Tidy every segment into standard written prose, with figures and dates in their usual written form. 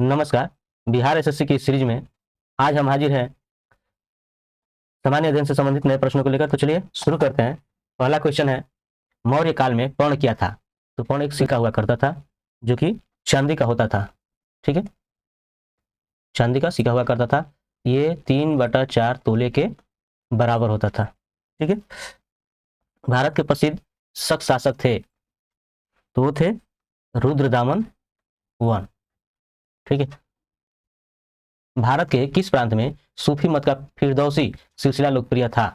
नमस्कार। बिहार एसएससी की सीरीज में आज हम हाजिर हैं सामान्य अध्ययन से संबंधित नए प्रश्नों को लेकर। तो चलिए शुरू करते हैं। पहला क्वेश्चन है, मौर्य काल में पर्ण क्या था? तो पर्ण एक सिक्का हुआ करता था जो कि चांदी का होता था। ठीक है, चांदी का सिक्का हुआ करता था। ये 3/4 तोले के बराबर होता था। ठीक है, भारत के प्रसिद्ध शक शासक थे, तो वो थे रुद्रदामन वन। ठीक है, भारत के किस प्रांत में सूफी मत का फिरदौसी सिलसिला लोकप्रिय था?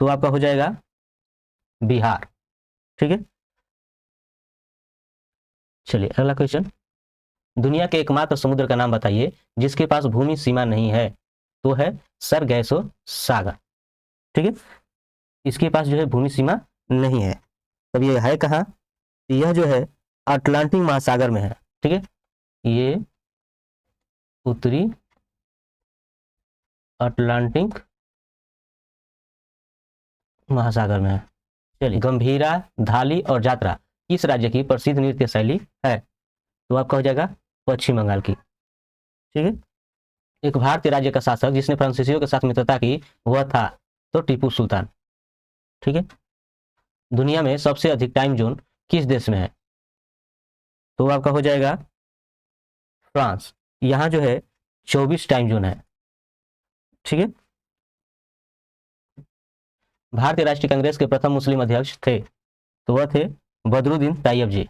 तो आपका हो जाएगा बिहार। ठीक है, चलिए अगला क्वेश्चन, दुनिया के एकमात्र समुद्र का नाम बताइए जिसके पास भूमि सीमा नहीं है। तो है सरगैसो सागर। ठीक है, इसके पास जो है भूमि सीमा नहीं है। तब ये है कहाँ? यह जो है अटलांटिक महासागर में है। ठीक है, ये उत्तरी अटलांटिक महासागर में है। चलिए, गंभीरा, धाली और जात्रा किस राज्य की प्रसिद्ध नृत्य शैली है? तो आपका हो जाएगा पश्चिम बंगाल की। ठीक है, एक भारतीय राज्य का शासक जिसने फ्रांसीसियों के साथ मित्रता की, वह था तो टीपू सुल्तान। ठीक है, दुनिया में सबसे अधिक टाइम जोन किस देश में है? तो आपका हो जाएगा फ्रांस। यहां जो है 24 टाइम जोन है। ठीक है, भारतीय राष्ट्रीय कांग्रेस के प्रथम मुस्लिम अध्यक्ष थे, तो वह थे बदरुद्दीन तायब जी।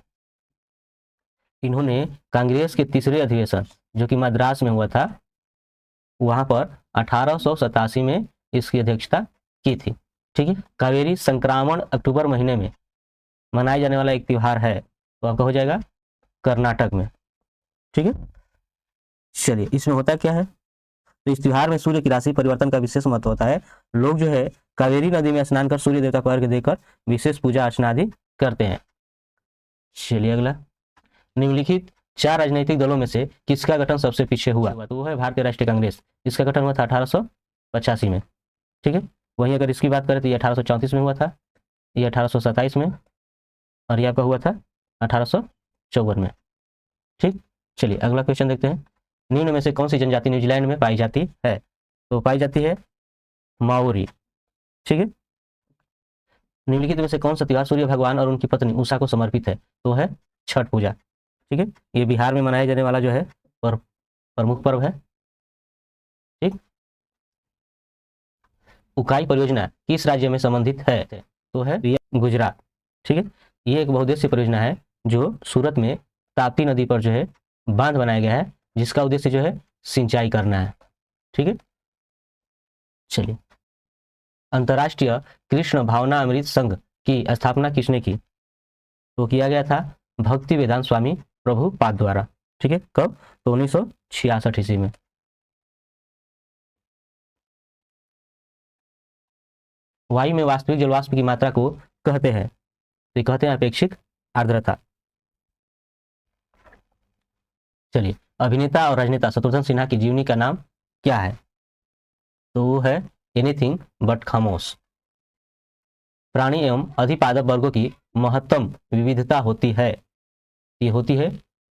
इन्होंने कांग्रेस के तीसरे अधिवेशन जो कि मद्रास में हुआ था, वहां पर 1887 में इसकी अध्यक्षता की थी। ठीक है, कावेरी संक्रामण अक्टूबर महीने में मनाया जाने वाला एक त्योहार है, तो आपका हो जाएगा कर्नाटक में। ठीक है, चलिए इसमें होता क्या है? तो इस त्योहार में सूर्य की राशि परिवर्तन का विशेष महत्व होता है। लोग जो है कावेरी नदी में स्नान कर सूर्य देवता को अर्घ्य देकर विशेष पूजा अर्चना आदि करते हैं। चलिए अगला, निम्नलिखित 4 राजनीतिक दलों में से किसका गठन सबसे पीछे हुआ? तो वो है भारतीय राष्ट्रीय कांग्रेस। इसका गठन हुआ था 1885 में। ठीक है, वहीं अगर इसकी बात करें तो ये 1834 में हुआ था, ये 1827 में, और ये आपका हुआ था 1854 में। ठीक, चलिए अगला क्वेश्चन देखते हैं। निम्न में से कौन सी जनजाति न्यूजीलैंड में पाई जाती है? तो पाई जाती है माओरी। ठीक है, निम्नलिखित में से कौन सा त्योहार सूर्य भगवान और उनकी पत्नी उषा को समर्पित है? तो है छठ पूजा। ठीक है, ये बिहार में मनाया जाने वाला जो है प्रमुख पर्व है। ठीक, उकाई परियोजना किस राज्य में संबंधित है? तो है गुजरात। ठीक है, ये एक बहुउद्देशीय परियोजना है जो सूरत में ताप्ती नदी पर जो है बांध बनाया गया है, जिसका उद्देश्य जो है सिंचाई करना है। ठीक है, चलिए, अंतर्राष्ट्रीय कृष्ण भावना अमृत संघ की स्थापना किसने की? तो किया गया था भक्ति वेदांत स्वामी प्रभुपाद द्वारा। ठीक है, कब? तो 1966 ईस्वी में। वायु में वास्तविक जलवाष्प की मात्रा को कहते हैं, तो कहते हैं अपेक्षित आर्द्रता। चलिए, अभिनेता और राजनेता शत्रुघ्न सिन्हा की जीवनी का नाम क्या है? तो वो है एनीथिंग बट खामोश। प्राणी एवं अधिपादप वर्गों की महत्तम विविधता होती है, ये होती है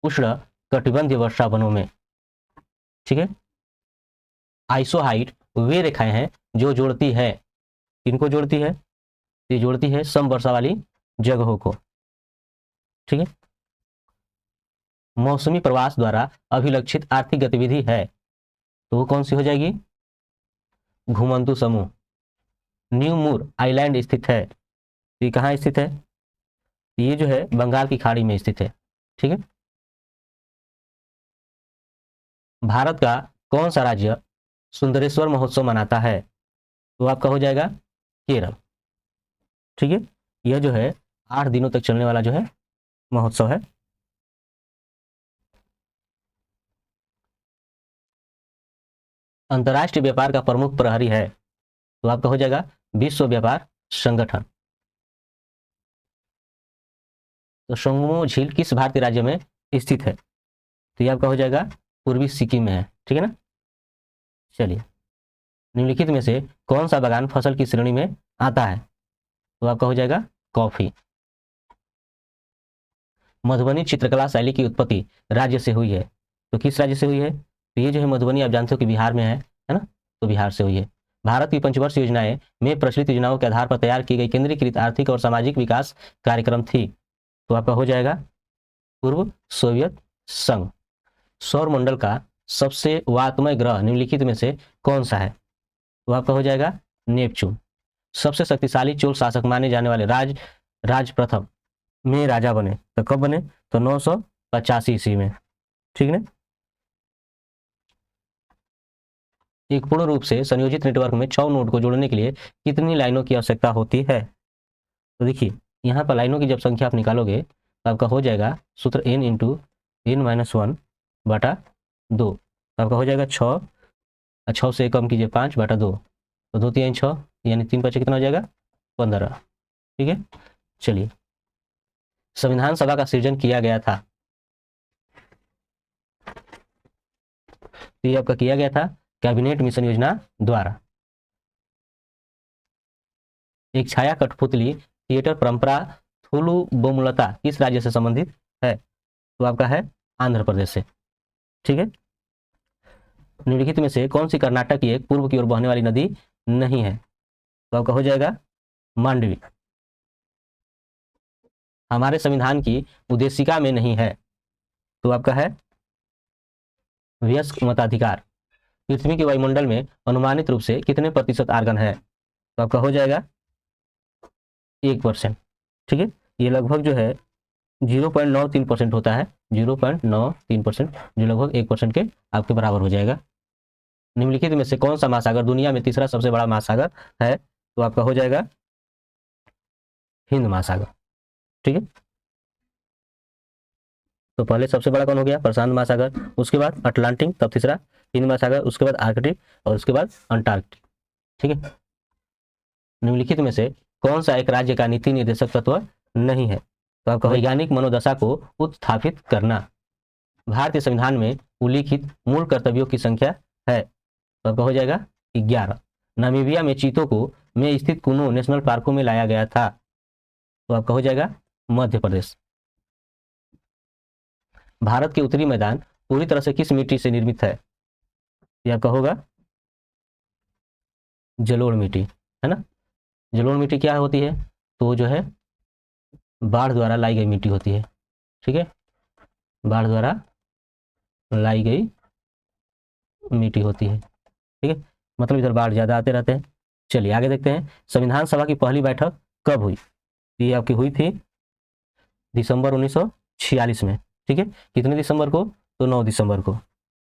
उष्ण कटिबंधीय वर्षा वनों में। ठीक है, आइसोहाइट वे रेखाएं हैं जो जोड़ती है, किनको जोड़ती है? ये जोड़ती है समवर्षा वाली जगहों को। ठीक है, मौसमी प्रवास द्वारा अभिलक्षित आर्थिक गतिविधि है, तो वो कौन सी हो जाएगी? घुमंतु समूह। न्यू मूर आइलैंड स्थित है, ये कहाँ स्थित है? ये जो है बंगाल की खाड़ी में स्थित है। ठीक है, भारत का कौन सा राज्य सुंदरेश्वर महोत्सव मनाता है? तो आपका हो जाएगा केरल। ठीक है, यह जो है 8 दिनों तक चलने वाला जो है महोत्सव है। अंतर्राष्ट्रीय व्यापार का प्रमुख प्रहरी है, तो आपका हो जाएगा विश्व व्यापार संगठन। तो सोंगमो झील किस भारतीय राज्य में स्थित है? तो ये आपका हो जाएगा पूर्वी सिक्किम में है। ठीक है ना। चलिए, निम्नलिखित में से कौन सा बागान फसल की श्रेणी में आता है? तो आपका हो जाएगा कॉफी। मधुबनी चित्रकला शैली की उत्पत्ति राज्य से हुई है, तो किस राज्य से हुई है? तो ये जो है मधुबनी, आप जानते हो कि बिहार में है ना, तो बिहार से हुई है। भारत की पंचवर्ष योजनाएं में प्रचलित योजनाओं के आधार पर तैयार की गई केंद्रीकृत आर्थिक और सामाजिक विकास कार्यक्रम थी, तो आपका हो जाएगा पूर्व सोवियत संघ। सौरमंडल का सबसे वातमय ग्रह निम्नलिखित में से कौन सा है? तो आपका हो जाएगा नेपच्यून। सबसे शक्तिशाली चोल शासक माने जाने वाले राज प्रथम में राजा बने, तो कब बने? तो 985 ईस्वी में, ठीक है। एक पूर्ण रूप से संयोजित नेटवर्क में 6 नोड को जोड़ने के लिए कितनी लाइनों की आवश्यकता होती है? तो देखिए यहाँ पर लाइनों की जब संख्या आप निकालोगे तो आपका हो जाएगा सूत्र n इंटू n-1 बटा 2, तो आपका हो जाएगा 6, 6 से कम कीजिए 5 बटा 2, तो 2 3 6, यानी 3 5 कितना हो जाएगा? 15, ठीक है। चलिए, संविधान सभा का सृजन किया गया था, तो ये आपका किया गया था कैबिनेट मिशन योजना द्वारा। एक छाया कठपुतली थिएटर परंपरा थोलुबोमुलता किस राज्य से संबंधित है? तो आपका है आंध्र प्रदेश से, ठीक है। निम्नलिखित में से कौन सी कर्नाटक की एक पूर्व की ओर बहने वाली नदी नहीं है? तो आपका हो जाएगा मांडवी। हमारे संविधान की उद्देशिका में नहीं है, तो आपका है वयस्क मताधिकार। पृथ्वी के वायुमंडल में अनुमानित रूप से कितने प्रतिशत आर्गन है? तो आपका हो जाएगा 1%, ठीक है। ये लगभग जो है 0.93% होता है, 0.93%, जो लगभग 1% के आपके बराबर हो जाएगा। निम्नलिखित में से कौन सा महासागर दुनिया में तीसरा सबसे बड़ा महासागर है? तो आपका हो जाएगा हिंद महासागर, ठीक है। तो पहले सबसे बड़ा कौन हो गया? प्रशांत महासागर, उसके बाद अटलांटिक, तब तीसरा हिंद महासागर, उसके बाद आर्कटिक और उसके बाद अंटार्कटिक, ठीक है। निम्नलिखित में से कौन सा एक राज्य का नीति निर्देशक तत्व नहीं है? तो आपका वैज्ञानिक मनोदशा को उत्थापित करना। भारतीय संविधान में उल्लिखित मूल कर्तव्यों की संख्या है, तो आपका हो जाएगा 11। नामीबिया में चीतों को में स्थित कुनो नेशनल पार्कों में लाया गया था, तो आपका हो जाएगा मध्य प्रदेश। भारत के उत्तरी मैदान पूरी तरह से किस मिट्टी से निर्मित है? ये आपका होगा जलोढ़ मिट्टी, है ना। जलोढ़ मिट्टी क्या होती है? तो जो है बाढ़ द्वारा लाई गई मिट्टी होती है, ठीक है। बाढ़ द्वारा लाई गई मिट्टी होती है, ठीक है। मतलब इधर बाढ़ ज्यादा आते रहते हैं। चलिए आगे देखते हैं, संविधान सभा की पहली बैठक कब हुई? ये आपकी हुई थी दिसंबर 1946 में, ठीक है। कितने दिसंबर को? तो 9 दिसंबर को।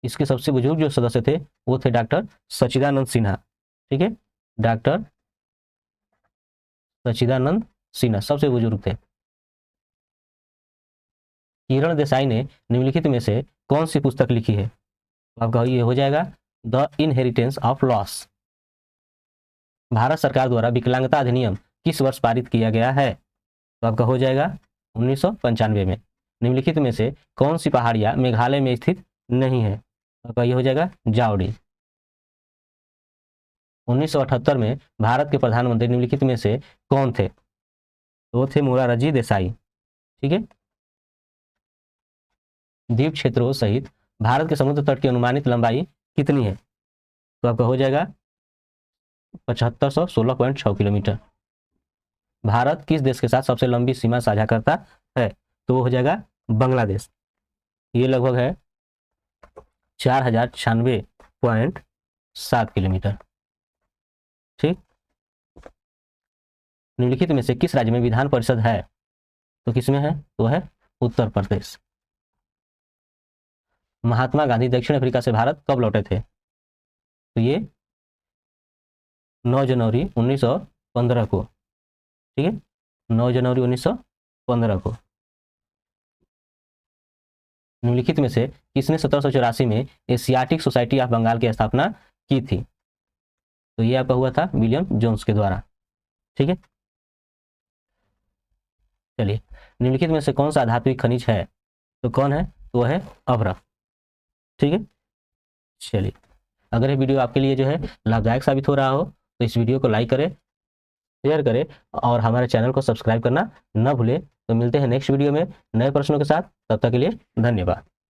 इसके सबसे बुजुर्ग जो सदस्य थे वो थे डॉक्टर सच्चिदानंद सिन्हा, ठीक है। डॉक्टर सच्चिदानंद सिन्हा सबसे बुजुर्ग थे। किरण देसाई ने निम्नलिखित में से कौन सी पुस्तक लिखी है? आपका ये हो जाएगा the inheritance of loss. Bharat सरकार द्वारा विकलांगता अधिनियम किस वर्ष पारित किया गया है? तो आपका हो जाएगा 1995 में। निम्नलिखित में से कौन सी पहाड़ियां मेघालय में स्थित नहीं है? तो आपका ये हो जाएगा जावड़ी। 1978 में भारत के प्रधानमंत्री निम्नलिखित में से कौन थे? तो थे मोरारजी देसाई, ठीक है। द्वीप क्षेत्रों सहित भारत के समुद्र तट की अनुमानित लंबाई कितनी है? तो आपका हो जाएगा 7516.6 किलोमीटर। भारत किस देश के साथ सबसे लंबी सीमा साझा करता है? तो वो हो जाएगा बांग्लादेश। ये लगभग है 4096.7 किलोमीटर, ठीक। निम्नलिखित में से किस राज्य में विधान परिषद है? तो किसमें है? तो है उत्तर प्रदेश। महात्मा गांधी दक्षिण अफ्रीका से भारत कब लौटे थे? तो ये 9 जनवरी 1915 को, ठीक है। 9 जनवरी 1915 को। निम्नलिखित में से किसने 1784 में एशियाटिक सोसाइटी ऑफ बंगाल की स्थापना की थी? तो ये आपका हुआ था विलियम जोन्स के द्वारा, ठीक है। चलिए, निम्नलिखित में से कौन सा धात्विक खनिज है? तो कौन है? तो है अभ्रक, ठीक है। चलिए, अगर ये वीडियो आपके लिए जो है लाभदायक साबित हो रहा हो तो इस वीडियो को लाइक करें, शेयर करें और हमारे चैनल को सब्सक्राइब करना न भूलें। तो मिलते हैं नेक्स्ट वीडियो में नए प्रश्नों के साथ, तब तक के लिए धन्यवाद।